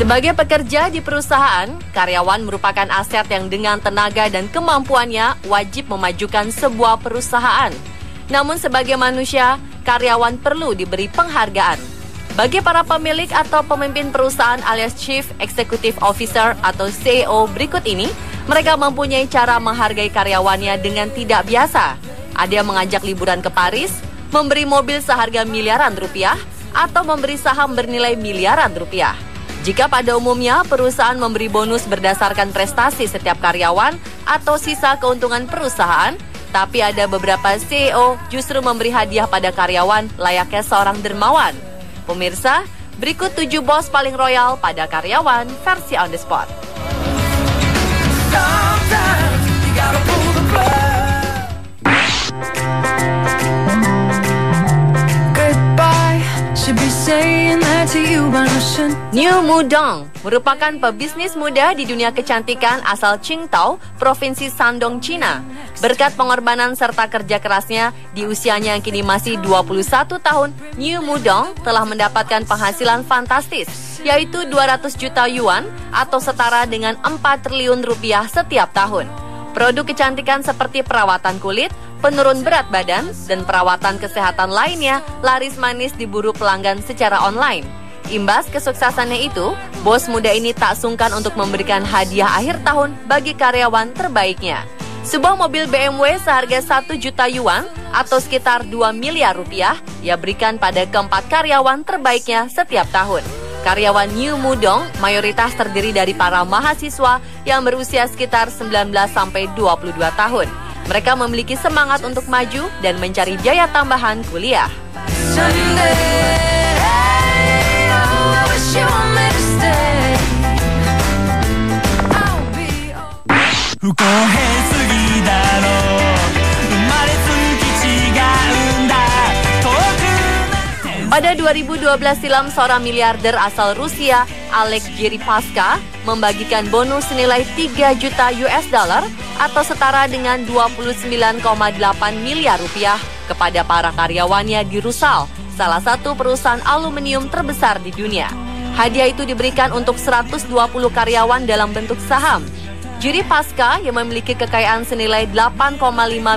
Sebagai pekerja di perusahaan, karyawan merupakan aset yang dengan tenaga dan kemampuannya wajib memajukan sebuah perusahaan. Namun sebagai manusia, karyawan perlu diberi penghargaan. Bagi para pemilik atau pemimpin perusahaan alias Chief Executive Officer atau CEO berikut ini, mereka mempunyai cara menghargai karyawannya dengan tidak biasa. Ada yang mengajak liburan ke Paris, memberi mobil seharga miliaran rupiah, atau memberi saham bernilai miliaran rupiah. Jika pada umumnya perusahaan memberi bonus berdasarkan prestasi setiap karyawan atau sisa keuntungan perusahaan, tapi ada beberapa CEO justru memberi hadiah pada karyawan layaknya seorang dermawan. Pemirsa, berikut 7 bos paling royal pada karyawan versi on the spot. New Mudong merupakan pebisnis muda di dunia kecantikan asal Qingdao, Provinsi Shandong, Cina. Berkat pengorbanan serta kerja kerasnya, di usianya yang kini masih 21 tahun, New Mudong telah mendapatkan penghasilan fantastis, yaitu 200 juta yuan atau setara dengan 4 triliun rupiah setiap tahun. Produk kecantikan seperti perawatan kulit, penurun berat badan, dan perawatan kesehatan lainnya laris manis diburu pelanggan secara online. Imbas kesuksesannya itu, bos muda ini tak sungkan untuk memberikan hadiah akhir tahun bagi karyawan terbaiknya. Sebuah mobil BMW seharga 1 juta yuan atau sekitar 2 miliar rupiah ia berikan pada keempat karyawan terbaiknya setiap tahun. Karyawan New Mudong mayoritas terdiri dari para mahasiswa yang berusia sekitar 19-22 tahun. Mereka memiliki semangat untuk maju dan mencari biaya tambahan kuliah. Pada 2012 silam, seorang miliarder asal Rusia, Oleg Deripaska, membagikan bonus senilai 3 juta US dollar atau setara dengan 29,8 miliar rupiah kepada para karyawannya di Rusal, salah satu perusahaan aluminium terbesar di dunia. Hadiah itu diberikan untuk 120 karyawan dalam bentuk saham. Deripaska yang memiliki kekayaan senilai 8,5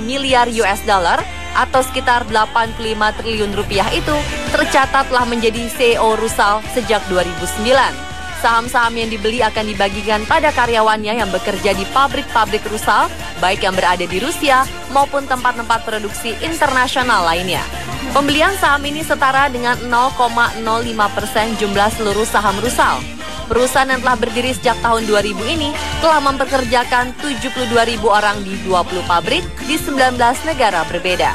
miliar US dollar atau sekitar 85 triliun rupiah itu tercatat telah menjadi CEO Rusal sejak 2009. Saham-saham yang dibeli akan dibagikan pada karyawannya yang bekerja di pabrik-pabrik Rusal, baik yang berada di Rusia maupun tempat-tempat produksi internasional lainnya. Pembelian saham ini setara dengan 0,05% jumlah seluruh saham Rusal. Perusahaan yang telah berdiri sejak tahun 2000 ini telah mempekerjakan 72.000 orang di 20 pabrik di 19 negara berbeda.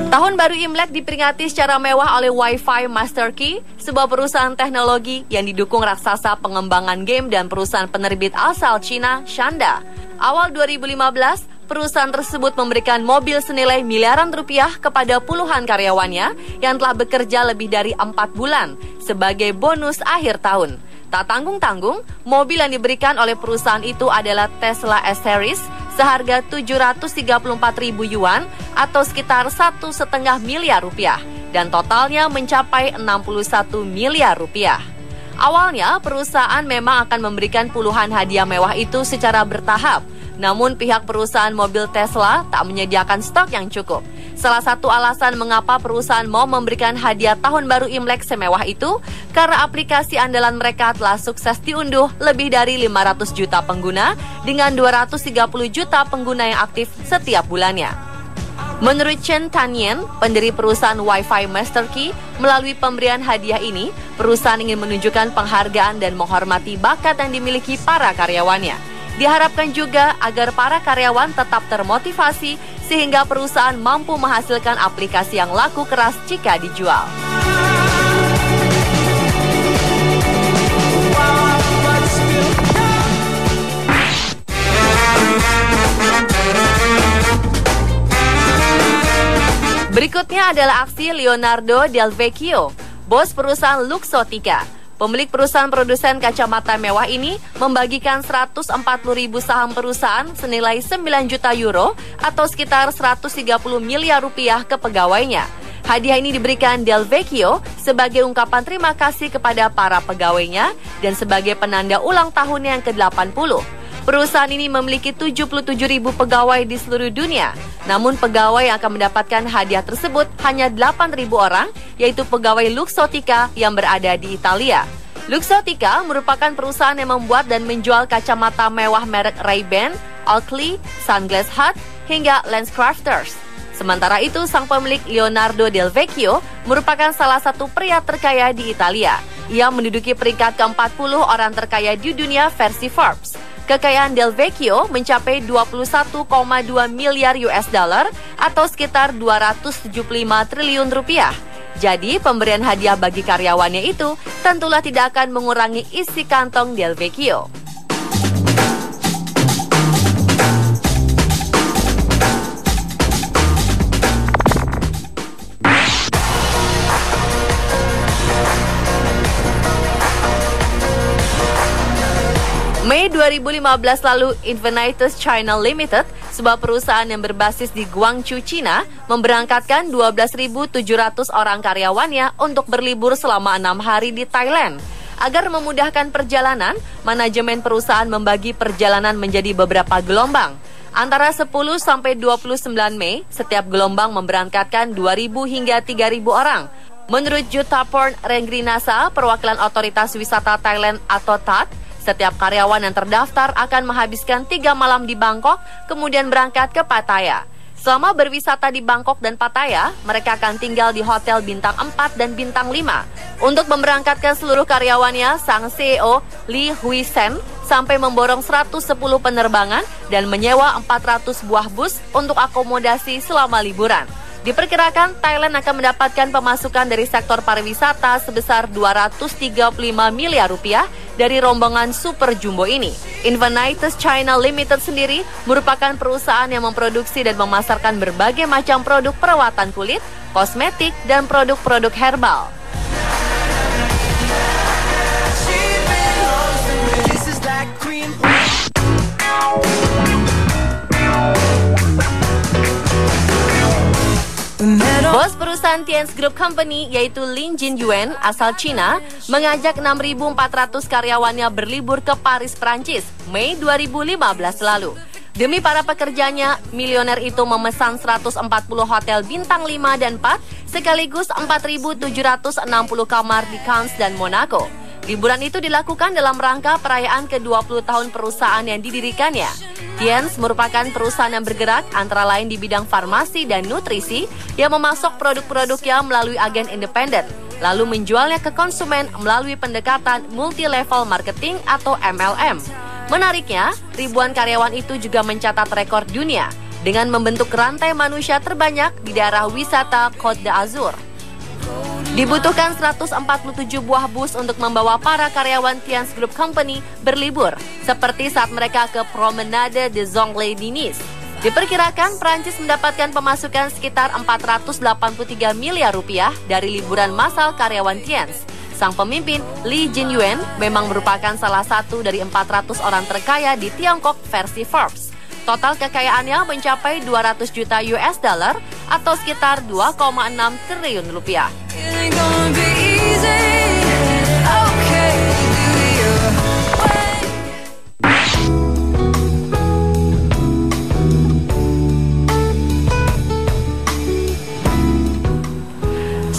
Tahun baru Imlek diperingati secara mewah oleh Wi-Fi Master Key, sebuah perusahaan teknologi yang didukung raksasa pengembangan game dan perusahaan penerbit asal Cina, Shanda. Awal 2015, perusahaan tersebut memberikan mobil senilai miliaran rupiah kepada puluhan karyawannya yang telah bekerja lebih dari 4 bulan sebagai bonus akhir tahun. Tak tanggung-tanggung, mobil yang diberikan oleh perusahaan itu adalah Tesla S-Series seharga 734.000 yuan atau sekitar 1,5 miliar rupiah dan totalnya mencapai 61 miliar rupiah. Awalnya, perusahaan memang akan memberikan puluhan hadiah mewah itu secara bertahap. Namun pihak perusahaan mobil Tesla tak menyediakan stok yang cukup. Salah satu alasan mengapa perusahaan mau memberikan hadiah tahun baru Imlek semewah itu karena aplikasi andalan mereka telah sukses diunduh lebih dari 500 juta pengguna dengan 230 juta pengguna yang aktif setiap bulannya. Menurut Chen Tanyan, pendiri perusahaan Wi-Fi Master Key, melalui pemberian hadiah ini, perusahaan ingin menunjukkan penghargaan dan menghormati bakat yang dimiliki para karyawannya. Diharapkan juga agar para karyawan tetap termotivasi sehingga perusahaan mampu menghasilkan aplikasi yang laku keras jika dijual. Berikutnya adalah aksi Leonardo Del Vecchio, bos perusahaan Luxottica. Pemilik perusahaan produsen kacamata mewah ini membagikan 140.000 saham perusahaan senilai 9 juta euro atau sekitar 130 miliar rupiah ke pegawainya. Hadiah ini diberikan Del Vecchio sebagai ungkapan terima kasih kepada para pegawainya dan sebagai penanda ulang tahunnya yang ke-80. Perusahaan ini memiliki 77.000 pegawai di seluruh dunia. Namun pegawai yang akan mendapatkan hadiah tersebut hanya 8.000 orang, yaitu pegawai Luxottica yang berada di Italia. Luxottica merupakan perusahaan yang membuat dan menjual kacamata mewah merek Ray-Ban, Oakley, Sunglass Hut, hingga LensCrafters. Sementara itu, sang pemilik Leonardo Del Vecchio merupakan salah satu pria terkaya di Italia. Ia menduduki peringkat ke-40 orang terkaya di dunia versi Forbes. Kekayaan Del Vecchio mencapai 21,2 miliar US dollar atau sekitar 275 triliun rupiah. Jadi, pemberian hadiah bagi karyawannya itu tentulah tidak akan mengurangi isi kantong Del Vecchio. Mei 2015 lalu, Invenitus China Limited, sebuah perusahaan yang berbasis di Guangzhou, China, memberangkatkan 12.700 orang karyawannya untuk berlibur selama 6 hari di Thailand. Agar memudahkan perjalanan, manajemen perusahaan membagi perjalanan menjadi beberapa gelombang. Antara 10 sampai 29 Mei, setiap gelombang memberangkatkan 2.000 hingga 3.000 orang. Menurut Jutaporn Rengrinasa, perwakilan otoritas wisata Thailand atau TAT, setiap karyawan yang terdaftar akan menghabiskan 3 malam di Bangkok, kemudian berangkat ke Pattaya. Selama berwisata di Bangkok dan Pattaya, mereka akan tinggal di hotel bintang 4 dan bintang 5. Untuk memberangkatkan seluruh karyawannya, sang CEO Lee Hui Sen sampai memborong 110 penerbangan dan menyewa 400 buah bus untuk akomodasi selama liburan. Diperkirakan Thailand akan mendapatkan pemasukan dari sektor pariwisata sebesar 235 miliar rupiah dari rombongan super jumbo ini. Invenitus China Limited sendiri merupakan perusahaan yang memproduksi dan memasarkan berbagai macam produk perawatan kulit, kosmetik, dan produk-produk herbal. Bos perusahaan Tian's Group Company yaitu Lin Jinyuan asal Cina mengajak 6.400 karyawannya berlibur ke Paris, Prancis, Mei 2015 lalu. Demi para pekerjanya, milioner itu memesan 140 hotel bintang 5 dan 4 sekaligus 4.760 kamar di Cannes dan Monaco. Liburan itu dilakukan dalam rangka perayaan ke-20 tahun perusahaan yang didirikannya. Tian's merupakan perusahaan yang bergerak antara lain di bidang farmasi dan nutrisi yang memasok produk-produknya melalui agen independen, lalu menjualnya ke konsumen melalui pendekatan multi-level marketing atau MLM. Menariknya, ribuan karyawan itu juga mencatat rekor dunia dengan membentuk rantai manusia terbanyak di daerah wisata Côte d'Azur. Dibutuhkan 147 buah bus untuk membawa para karyawan Tian's Group Company berlibur, seperti saat mereka ke Promenade des Anglais di Nice. Diperkirakan Prancis mendapatkan pemasukan sekitar 483 miliar rupiah dari liburan massal karyawan Tian's. Sang pemimpin, Lee Jinyuan, memang merupakan salah satu dari 400 orang terkaya di Tiongkok versi Forbes. Total kekayaannya mencapai 200 juta US dollar atau sekitar 2,6 triliun rupiah.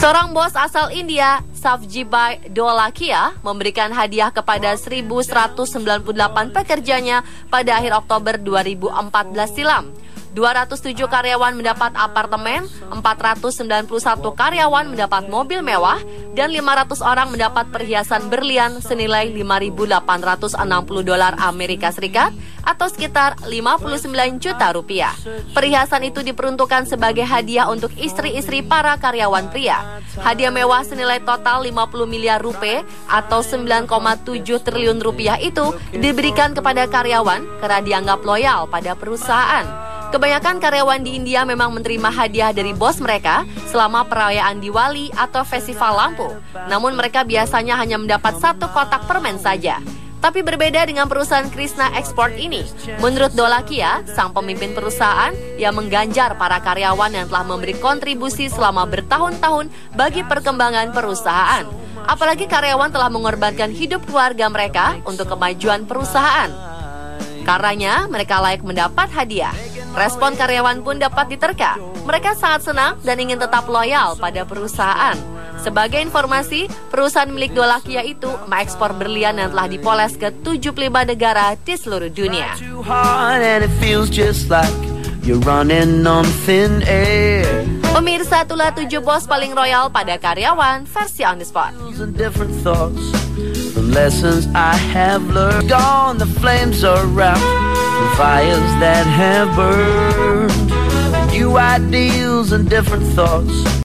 Seorang bos asal India, Savjibhai Dholakia, memberikan hadiah kepada 1.198 pekerjanya pada akhir Oktober 2014 silam. 207 karyawan mendapat apartemen, 491 karyawan mendapat mobil mewah, dan 500 orang mendapat perhiasan berlian senilai 5.860 dolar Amerika Serikat atau sekitar 59 juta rupiah. Perhiasan itu diperuntukkan sebagai hadiah untuk istri-istri para karyawan pria. Hadiah mewah senilai total 50 miliar rupiah atau 9,7 triliun rupiah itu diberikan kepada karyawan karena dianggap loyal pada perusahaan. Kebanyakan karyawan di India memang menerima hadiah dari bos mereka selama perayaan Diwali atau festival lampu. Namun mereka biasanya hanya mendapat 1 kotak permen saja. Tapi berbeda dengan perusahaan Krishna Export ini. Menurut Dholakia, sang pemimpin perusahaan yang mengganjar para karyawan yang telah memberi kontribusi selama bertahun-tahun bagi perkembangan perusahaan. Apalagi karyawan telah mengorbankan hidup keluarga mereka untuk kemajuan perusahaan. Karenanya, mereka layak mendapat hadiah. Respon karyawan pun dapat diterka. Mereka sangat senang dan ingin tetap loyal pada perusahaan. Sebagai informasi, perusahaan milik Dholakia itu mengekspor berlian yang telah dipoles ke 75 negara di seluruh dunia. Pemirsa, itulah 7 bos paling royal pada karyawan versi On The Spot. From lessons I have learned, gone the flames are out, from fires that have burned, new ideals and different thoughts.